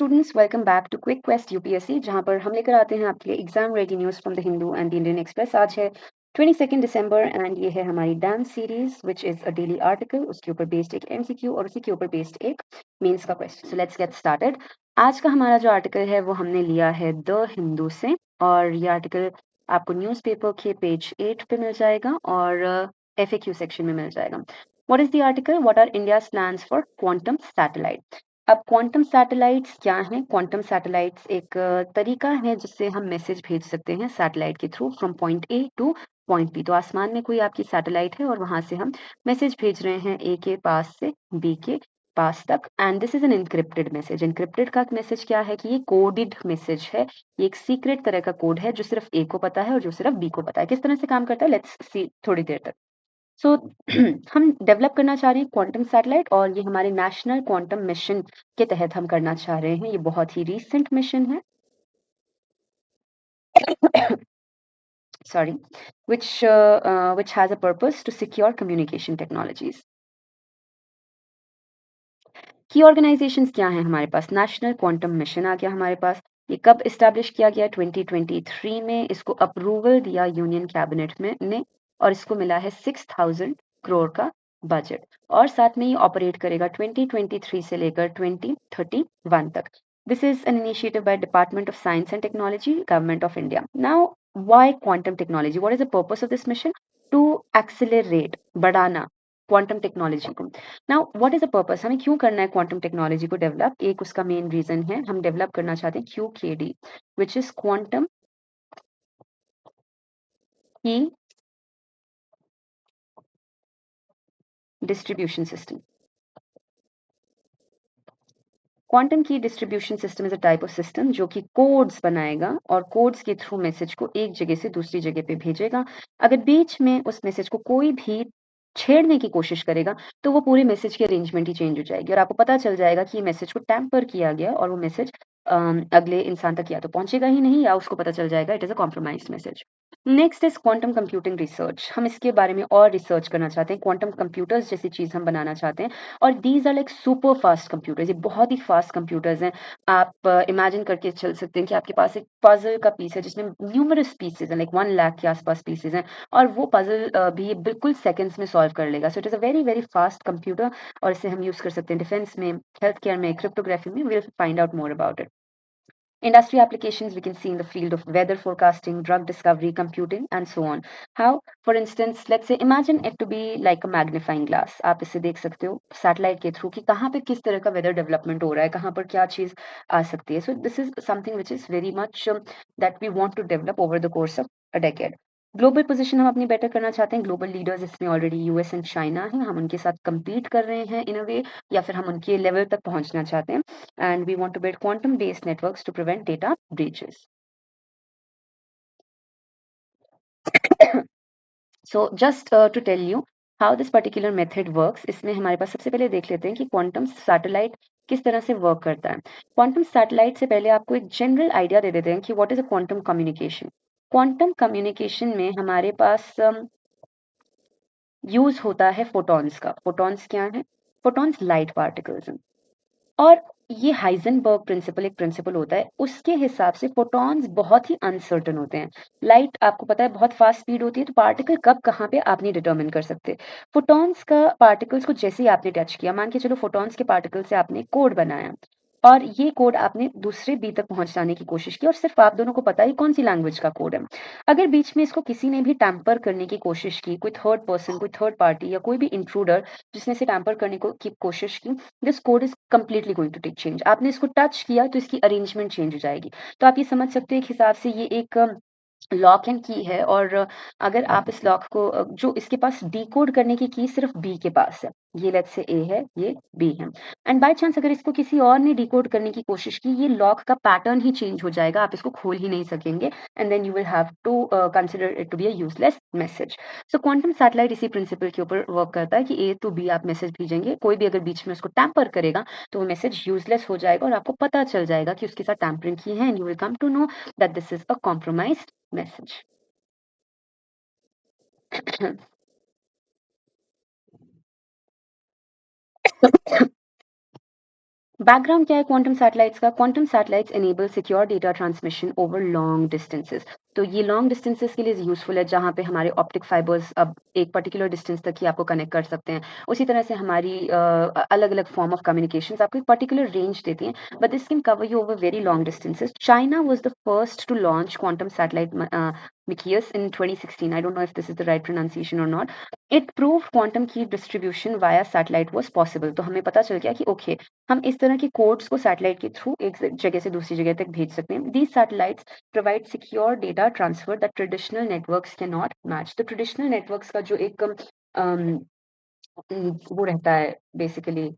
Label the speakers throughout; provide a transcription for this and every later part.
Speaker 1: Students, welcome back to Quick Quest UPSC, जहां पर हम लेकर आते हैं आपके लिए exam ready news from the Hindu and the Indian Express. आज है 22 दिसंबर एंड ये है हमारी dance series which is a daily article. उसके ऊपर बेस्ड एक एमसीक्यू और उसी के ऊपर बेस्ड एक मेंस का question. So let's get started. आज का हमारा जो आर्टिकल है वो हमने लिया है द हिंदू से, और ये आर्टिकल आपको न्यूज़पेपर के पेज 8 पे मिल जाएगा और FAQ सेक्शन में मिल जाएगा। What is the article? What are India's plans for quantum satellite? अब क्वांटम सैटेलाइट्स क्या हैं? क्वांटम सैटेलाइट्स एक तरीका है जिससे हम मैसेज भेज सकते हैं सैटेलाइट के through from point A to point B. तो आसमान में कोई आपकी सैटेलाइट है और वहां से हम मैसेज भेज रहे हैं ए के पास से बी के पास तक, and this is N encrypted message. Encrypted का मैसेज क्या है कि ये कोडेड मैसेज है, ये एक सीक्रेट तरह का कोड है जो सिर्फ ए को पता है और जो सिर्फ बी को पता है। किस तरह से काम करता है लेट्स सी थोड़ी देर तक। सो हम डेवलप करना चाह रहे हैं क्वांटम सैटेलाइट, और ये हमारे नेशनल क्वांटम मिशन के तहत हम करना चाह रहे हैं। ये बहुत ही रीसेंट मिशन है, sorry, which has a purpose to secure communication technologies. की ऑर्गेनाइजेशंस क्या हैं हमारे पास? नेशनल क्वांटम मिशन आ गया हमारे पास। ये कब इस्टेब्लिश किया गया? 2023 में। इसको अप्रूवल दिया यूनियन कैबिनेट में ने, और इसको मिला है 6000 करोड़ का बजट, और साथ में ये ऑपरेट करेगा 2023 से लेकर 2031 तक। This is an initiative by department of science and technology, government of India. Now why quantum technology? What is the purpose of this mission? To accelerate, बढ़ाना क्वांटम टेक्नोलॉजी को। Now what is the purpose? हमें क्यों करना है quantum technology को develop? एक उसका main reason है, हम डेवलप करना चाहते हैं QKD, which is quantum key distribution system. Quantum key distribution system is a type of system जो कि कोड्स बनाएगा और कोड्स के थ्रू मैसेज को एक जगह से दूसरी जगह पे भेजेगा। अगर बीच में उस मैसेज को कोई भी छेड़ने की कोशिश करेगा तो वो पूरे मैसेज की अरेंजमेंट ही चेंज हो जाएगी और आपको पता चल जाएगा कि ये मैसेज को टैम्पर किया गया, और वो मैसेज अगले इंसान तक या तो पहुंचेगा ही नहीं या उसको पता चल जाएगा it is a compromised message. Next is quantum computing research. हम इसके बारे में और रिसर्च करना चाहते हैं, क्वांटम कंप्यूटर्स जैसी चीज हम बनाना चाहते हैं, और these are like super fast computers. ये बहुत ही फास्ट कंप्यूटर्स हैं। आप इमेजिन करके चल सकते हैं कि आपके पास एक पजल का पीस है जिसमें न्यूमरस पीसेज हैं, लाइक 1 लाख के आसपास पीसेज हैं, और वो पजल भी ये बिल्कुल सेकंड्स में सॉल्व कर लेगा। So it is a very very fast computer, और इसे हम यूज कर सकते हैं डिफेंस में, हेल्थ केयर में, क्रिप्टोग्राफी में। We will find out more about it. Industry applications we can see in the field of weather forecasting, drug discovery, computing, and so on. How? For instance, let's say imagine it to be like a magnifying glass. आप इसे देख सकते हो satellite के through कि कहाँ पे किस तरह का वेदर डेवलपमेंट हो रहा है, कहाँ पर क्या चीज आ सकती है। So this is something which is very much that we want to develop over the course of a decade. Global position हम अपनी बेटर करना चाहते हैं। ग्लोबल लीडर्स इसमें ऑलरेडी यूएस एंड चाइना है, हम उनके साथ compete कर रहे हैं इन अ वे, या फिर हम उनके लेवल तक पहुंचना चाहते हैं। And we want to build quantum-based networks to prevent data breaches. So just to tell you how this particular method works, इसमें हमारे पास सबसे पहले देख लेते हैं कि क्वांटम सैटेलाइट किस तरह से वर्क करता है। क्वांटम सैटेलाइट से पहले आपको एक जनरल आइडिया दे देते हैं कि what is a quantum communication. Quantum communication में हमारे पास यूज होता है फोटॉन्स का। फोटॉन्स क्या है? फोटॉन्स लाइट पार्टिकल्स हैं, और ये हाइजेनबर्ग प्रिंसिपल एक प्रिंसिपल होता है, उसके हिसाब से फोटॉन्स बहुत ही अनसर्टन होते हैं। लाइट आपको पता है बहुत फास्ट स्पीड होती है, तो पार्टिकल कब कहाँ पे आप नहीं डिटरमिन कर सकते। फोटॉन्स का पार्टिकल्स को जैसे ही आपने टच किया, मान के चलो फोटॉन्स के पार्टिकल से आपने कोड बनाया, और ये कोड आपने दूसरे बी तक पहुंचाने की कोशिश की, और सिर्फ आप दोनों को पता है कौन सी लैंग्वेज का कोड है। अगर बीच में इसको किसी ने भी टैम्पर करने की कोशिश की, कोई थर्ड पर्सन, कोई थर्ड पार्टी या कोई भी इंट्रूडर जिसने इसे टैम्पर करने की कोशिश की, this code is completely going to take change. आपने इसको टच किया तो इसकी अरेंजमेंट चेंज हो जाएगी। तो आप ये समझ सकते हैं एक हिसाब से ये एक लॉक एंड की है, और अगर आप इस लॉक को जो इसके पास डिकोड करने की सिर्फ बी के पास है, ये लेट्स से ए है, ये बी है, एंड बाय चांस अगर इसको किसी और ने डिकोड करने की कोशिश की, ये लॉक का पैटर्न ही चेंज हो जाएगा, आप इसको खोल ही नहीं सकेंगे, and then you will have to consider it to be a useless message. So quantum satellite इसी प्रिंसिपल के ऊपर वर्क करता है कि ए टू बी आप मैसेज भेजेंगे, कोई भी अगर बीच में उसको टैम्पर करेगा तो वो मैसेज यूजलेस हो जाएगा, और आपको पता चल जाएगा कि उसके साथ टैम्परिंग की है, and you will come to know that this is a compromised message. Background क्या है क्वांटम सैटेलाइट्स का? Quantum satellites enable secure data transmission over long distances. तो ये लॉन्ग डिस्टेंसेस के लिए यूजफुल है, जहाँ पे हमारे ऑप्टिक फाइबर्स अब एक पर्टिकुलर डिस्टेंस तक ही आपको कनेक्ट कर सकते हैं। उसी तरह से हमारी अलग अलग फॉर्म ऑफ कम्युनिकेशन आपको एक पर्टिकुलर रेंज देती हैं, but this can cover you over very long distances. China was the first to launch quantum satellite Mikias in 2016. I don't know if this is the right pronunciation or not. It proved quantum key distribution via satellite was possible. तो हमें पता चल गया कि okay हम इस तरह के कोड्स को सैटेलाइट के थ्रू एक जगह से दूसरी जगह तक भेज सकते हैं। These satellites provide secure data transfer that traditional networks cannot match. तो ट्रेडिशनल नेटवर्क्स का जो एक वो रहता है बेसिकली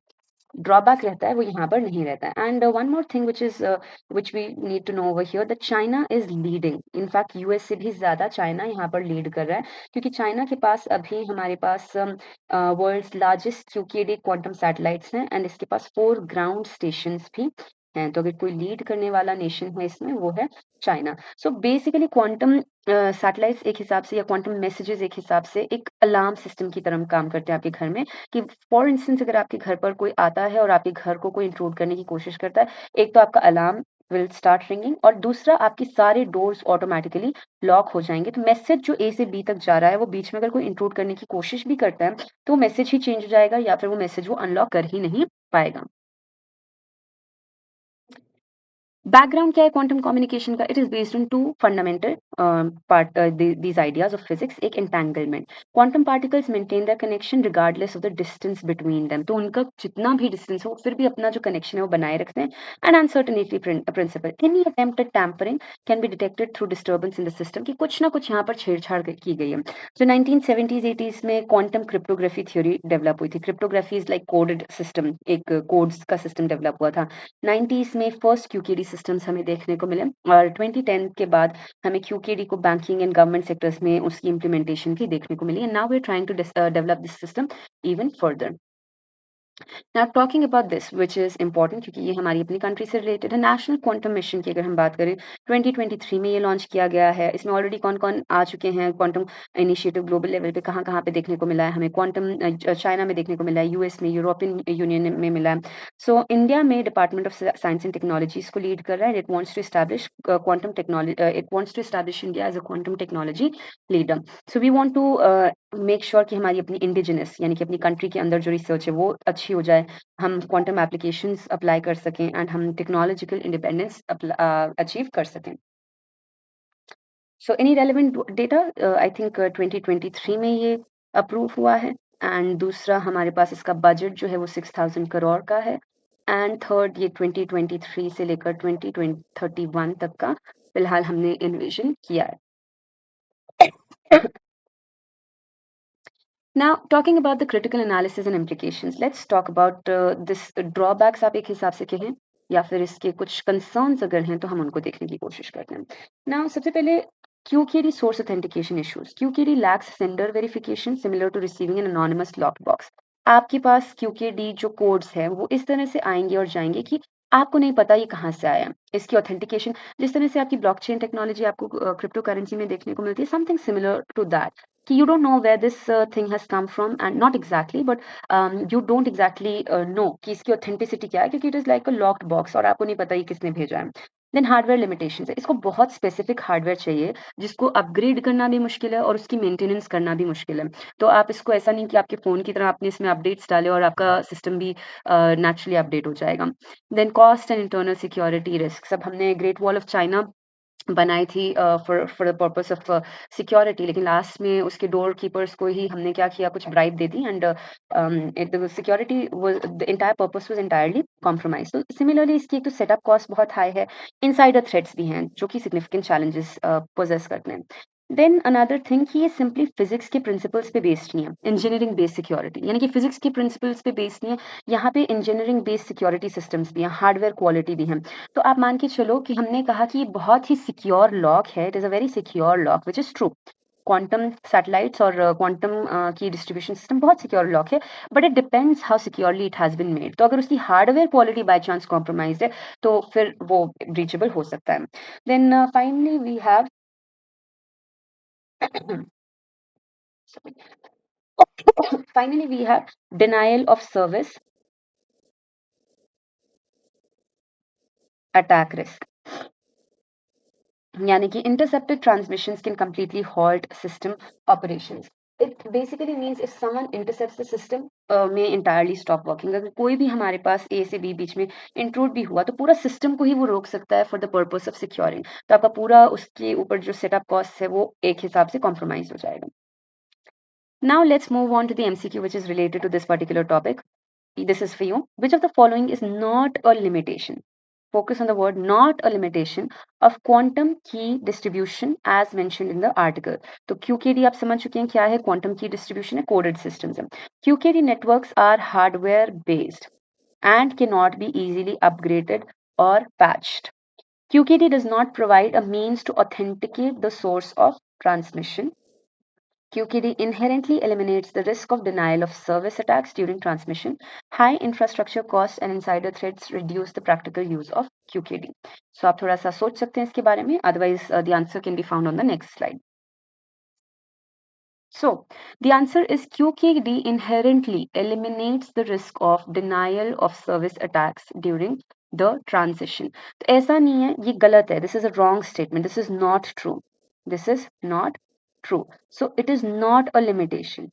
Speaker 1: ड्रॉबैक रहता है, वो यहाँ पर नहीं रहता है। And one more thing which we need to know over here that China is leading. In fact US से भी ज्यादा चाइना यहाँ पर लीड कर रहा है, क्योंकि चाइना के पास अभी हमारे पास वर्ल्ड्स लार्जेस्ट क्यूकेडी क्वांटम सैटेलाइट्स हैं, एंड इसके पास 4 ग्राउंड स्टेशन भी हैं। तो अगर कोई लीड करने वाला नेशन है इसमें, वो है China. So basically quantum satellites एक हिसाब से, या क्वांटम मैसेजेस एक हिसाब से एक अलार्म सिस्टम की तरह काम करते हैं आपके घर में, कि फॉर इंस्टेंस अगर आपके घर पर कोई आता है और आपके घर को कोई इंट्रूड करने की कोशिश करता है, एक तो आपका अलार्म विल स्टार्ट रिंगिंग, और दूसरा आपके सारे डोर्स ऑटोमेटिकली लॉक हो जाएंगे। तो मैसेज जो ए से बी तक जा रहा है, वो बीच में अगर कोई इंट्रूड करने की कोशिश भी करता है, तो मैसेज ही चेंज हो जाएगा, या फिर वो मैसेज वो अनलॉक कर ही नहीं पाएगा। बैकग्राउंड क्या है क्वांटम कम्युनिकेशन का? It is based on two fundamental part these ideas of physics. एक entanglement, quantum particles maintain the connection regardless of the distance between them. तो उनका जितना भी डिस्टेंस हो, फिर भी अपना जो कनेक्शन है वो बनाए रखते हैं। And uncertainty principle, any attempt at tampering can be detected through disturbance in the system, की कुछ ना कुछ यहाँ पर छेड़छाड़ की गई है। तो 1970s 80s में क्वांटम क्रिप्टोग्राफी थ्योरी डेवलप हुई थी। Cryptography is like coded system, एक कोड्स का सिस्टम डेवलप हुआ था। 90s में फर्स्ट क्यूकेडी सिस्टम्स हमें देखने को मिले, और 2010 के बाद हमें क्यूकेडी को बैंकिंग एंड गवर्नमेंट सेक्टर्स में उसकी इम्प्लीमेंटेशन भी देखने को मिली। And now we are trying to develop this system even further. Now talking about this which is important, क्योंकि ये हमारी अपनी कंट्री से रिलेटेड है। नेशनल क्वांटम मिशन की अगर हम बात करें, 2023 में ये लॉन्च किया गया है। इसमें ऑलरेडी कौन कौन आ चुके हैं क्वांटम इनिशिएटिव ग्लोबल लेवल पे, कहाँ कहाँ पे देखने को मिला है हमें? क्वांटम चाइना में देखने को मिला है, यूएस में, यूरोपियन यूनियन में मिला है। सो इंडिया में department of science and technology इसको लीड कर रहा है। It wants to establish quantum technology, it wants to establish India as a quantum technology leader. So we want to make sure कि हमारी अपनी इंडिजिनस, यानी कि अपनी कंट्री के अंदर जो रिसर्च है वो अच्छी हो जाए, हम क्वांटम एप्लीकेशंस अप्लाई कर सकें, एंड हम टेक्नोलॉजिकल इंडिपेंडेंस अचीव कर सकें। So any relevant data, I think 2023 में ये अप्रूव हुआ है। एंड दूसरा हमारे पास इसका बजट जो है वो 6000 करोड़ का है। एंड थर्ड, ये 2023 से लेकर 2031 तक का फिलहाल हमने इन्विजन किया है। Now, talking about the critical analysis and implications, let's talk about this drawbacks आप एक हिसाब से कहें, या फिर इसके कुछ concerns अगर हैं तो हम उनको देखने की कोशिश करते हैं। Now, सबसे पहले QKD source authentication issues. QKD lacks sender verification similar to receiving an anonymous locked box. आपके पास QKD जो कोड्स हैं वो इस तरह से आएंगे और जाएंगे कि आपको नहीं पता ये कहाँ से आया। इसकी ऑथेंटिकेशन जिस तरह से आपकी ब्लॉकचेन टेक्नोलॉजी आपको क्रिप्टो करेंसी में देखने को मिलती है, समथिंग सिमिलर टू दैट, कि you don't know where this thing has come from, and not exactly, but you don't exactly know कि इसकी authenticity क्या है, क्योंकि it is like a locked box और आपको नहीं पता ये किसने भेजा है। देन हार्डवेयर लिमिटेशंस है, इसको बहुत स्पेसिफिक हार्डवेयर चाहिए जिसको अपग्रेड करना भी मुश्किल है और उसकी मेंटेनेंस करना भी मुश्किल है। तो आप इसको ऐसा नहीं कि आपके फोन की तरह आपने इसमें अपडेट्स डाले और आपका सिस्टम भी नेचुरली अपडेट हो जाएगा। Then cost and internal security risk, अब हमने ग्रेट वॉल ऑफ चाइना बनाई थी for the purpose of security, लेकिन लास्ट में उसके डोर कीपर्स को ही हमने क्या किया, कुछ bribe they the, and security was, the entire purpose was entirely compromise. तो सिमिलरली इसकी एक तो सेटअप कॉस्ट बहुत हाई है, इनसाइडर थ्रेट्स भी हैं जो कि सिग्निफिकेंट चैलेंजेस पोजेस करते हैं। देन अनदर थिंग कि ये सिंपली फिजिक्स के प्रिंसिपल्स पे बेस्ड नहीं है, इंजीनियरिंग बेस्ड सिक्योरिटी, यानी कि फिजिक्स के प्रिंसिपल्स पे बेस्ड नहीं है, यहाँ पे इंजीनियरिंग बेस्ड सिक्योरिटी सिस्टम्स भी हैं, हार्डवेयर क्वालिटी भी है। तो आप मान के चलो कि हमने कहा कि ये बहुत ही सिक्योर लॉक है, it is a very secure lock which is true. Quantum satellites और क्वांटम की डिस्ट्रीब्यूशन सिस्टम बहुत सिक्योर लॉक है, but it depends how securely it has been made. तो अगर उसकी hardware quality by chance compromise है, तो फिर वो ब्रीचेबल हो सकता है। Then finally we have finally we have denial of service, attack risk, यानी कि intercepted transmissions can completely halt system operations. It basically means if someone intercepts the system, may entirely stop working. अगर कोई भी हमारे पास A से B बीच में intrude भी हुआ तो पूरा सिस्टम को ही वो रोक सकता है for the purpose of securing. तो आपका पूरा उसके ऊपर जो सेटअप कॉस्ट है वो एक हिसाब से कॉम्प्रोमाइज हो जाएगा. Now let's move on to the MCQ which is related to this particular topic. This is for you. Which of the following is not a limitation? Focus on the word not a limitation of quantum key distribution as mentioned in the article. तो QKD आप समझ चुके हैं क्या है? Quantum key distribution है, coded systems है. QKD networks are hardware based and cannot be easily upgraded or patched. QKD does not provide a means to authenticate the source of transmission. QKD inherently eliminates the risk of denial of service attacks during transmission. High infrastructure costs and insider threats reduce the practical use of QKD. So आप थोड़ा सा सोच सकते हैं इसके बारे में. Otherwise, the answer can be found on the next slide. So the answer is QKD inherently eliminates the risk of denial of service attacks during the transition. तो ऐसा नहीं है, ये गलत है. This is a wrong statement. This is not true. This is not true. So it is not a limitation.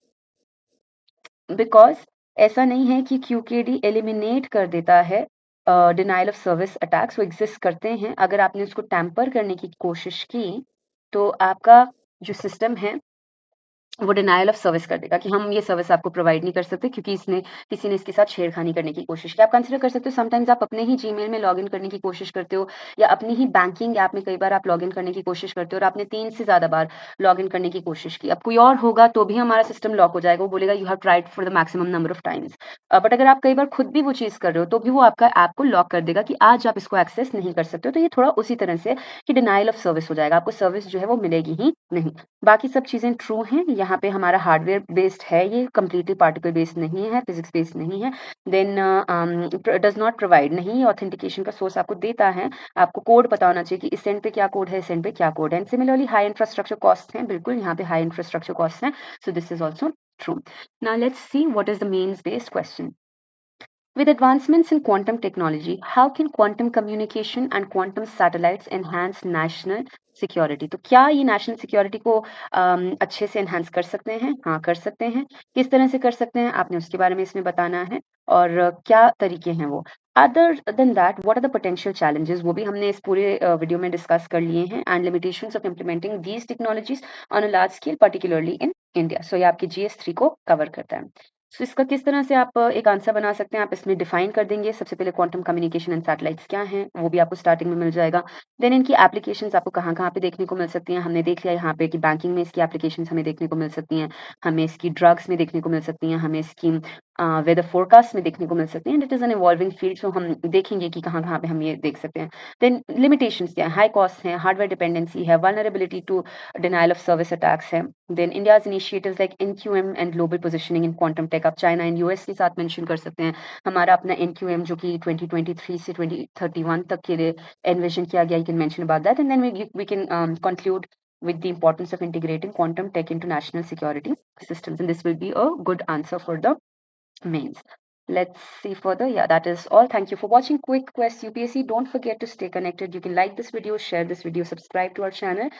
Speaker 1: Because ऐसा नहीं है कि QKD एलिमिनेट कर देता है डिनाइल ऑफ सर्विस अटैक्स. वो एग्जिस्ट करते हैं. अगर आपने उसको टैम्पर करने की कोशिश की तो आपका जो सिस्टम है वो डिनाइल ऑफ सर्विस कर देगा कि हम ये सर्विस आपको प्रोवाइड नहीं कर सकते क्योंकि किसी ने इसके साथ छेड़खानी करने की कोशिश की. आप कंसिडर कर सकते हो समटाइम्स आप अपने ही जीमेल में लॉगिन करने की कोशिश करते हो या अपनी ही बैंकिंग ऐप में कई बार आप लॉगिन करने की कोशिश करते हो और आपने 3 से ज्यादा बार लॉगिन करने की कोशिश की. अब कोई और होगा तो भी हमारा सिस्टम लॉक हो जाएगा. वो बोलेगा you have tried for the maximum number of times. But अगर आप कई बार खुद भी वो चीज कर रहे हो तो भी वो आपका ऐप को लॉक कर देगा कि आज आप इसको एक्सेस नहीं कर सकते हो. तो ये थोड़ा उसी तरह से कि डिनाइल ऑफ सर्विस हो जाएगा. आपको सर्विस जो है वो मिलेगी ही नहीं. बाकी सब चीजें ट्रू हैं. यहाँ पे हमारा हार्डवेयर बेस्ड है, ये कंप्लीटली पार्टिकल बेस्ड नहीं है, फिजिक्स बेस्ड नहीं है. देन डज नॉट प्रोवाइड, नहीं ऑथेंटिकेशन का सोर्स आपको देता है. आपको कोड पता होना चाहिए कि इस एंड पे क्या कोड है, इस एंड पे क्या कोड है. And similarly high infrastructure cost है, बिल्कुल यहाँ पे हाई इंफ्रास्ट्रक्चर कॉस्ट है. So this is also true. Now let's see what is the mains based question. With advancements in quantum technology, how can quantum communication and quantum satellites enhance national security? तो क्या ये national security को अच्छे से enhance कर सकते हैं? हाँ, कर सकते हैं. किस तरह से कर सकते हैं आपने उसके बारे में इसमें बताना है और क्या तरीके हैं वो. Other than that what are the potential challenges, वो भी हमने इस पूरे वीडियो में डिस्कस कर लिए हैं. And limitations of implementing these technologies on a large scale particularly in India. So ये आपकी GS3 को कवर करता है. सो इसका किस तरह से आप एक आंसर बना सकते हैं, आप इसमें डिफाइन कर देंगे. सबसे पहले क्वांटम कम्युनिकेशन एंड सैटेलाइट्स क्या हैं, वो भी आपको स्टार्टिंग में मिल जाएगा. देन इनकी एप्लीकेशंस आपको कहाँ कहाँ पे देखने को मिल सकती हैं. हमने देख लिया यहाँ पे कि बैंकिंग में इसकी एप्लीकेशंस हमें देखने को मिल सकती हैं, हमें इसकी ड्रग्स में देखने को मिल सकती हैं, हमें इसकी वेदर फोरकास्ट में देखने को मिल सकती हैं. It is an evolving field, so हम देखेंगे कि कहाँ कहाँ पे हम ये देख सकते हैं. देन लिमिटेशंस क्या है, हाई कॉस्ट है, हार्डवेयर डिपेंडेंसी है, vulnerability to denial of service attacks है. Then India's initiatives like NQM and global positioning in quantum tech, आप चाइना एंड US के साथ मेंशन कर सकते हैं. हमारा अपना NQM जो कि 2023 से 2031 तक के लिए एनविजन किया गया, you can mention about that. And then we can conclude with the importance of integrating quantum tech into national security systems, and this will be a good answer for the mains. Let's see further. Yeah, that is all. Thank you for watching Quick Quest UPSC. Don't forget to stay connected. You can like this video, share this video, subscribe to our channel.